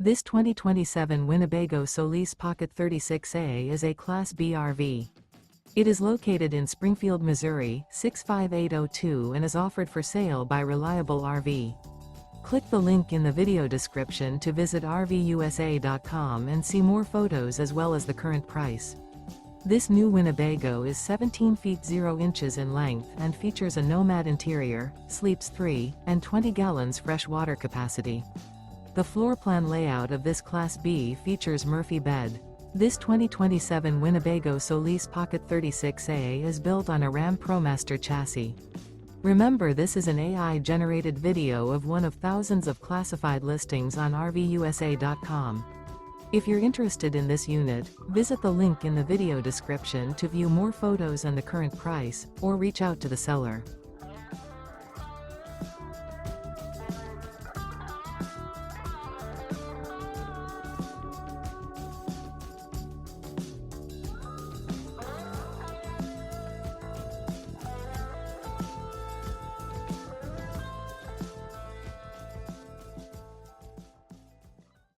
This 2027 Winnebago Solis Pocket 36A is a Class B RV. It is located in Springfield, Missouri, 65802 and is offered for sale by Reliable RV. Click the link in the video description to visit RVUSA.com and see more photos as well as the current price. This new Winnebago is 17 feet 0 inches in length and features a Nomad interior, sleeps 3, and 20 gallons fresh water capacity. The floor plan layout of this Class B features Murphy bed. This 2027 Winnebago Solis Pocket 36A is built on a RAM Promaster chassis. Remember, this is an AI-generated video of one of thousands of classified listings on RVUSA.com. If you're interested in this unit, visit the link in the video description to view more photos and the current price, or reach out to the seller.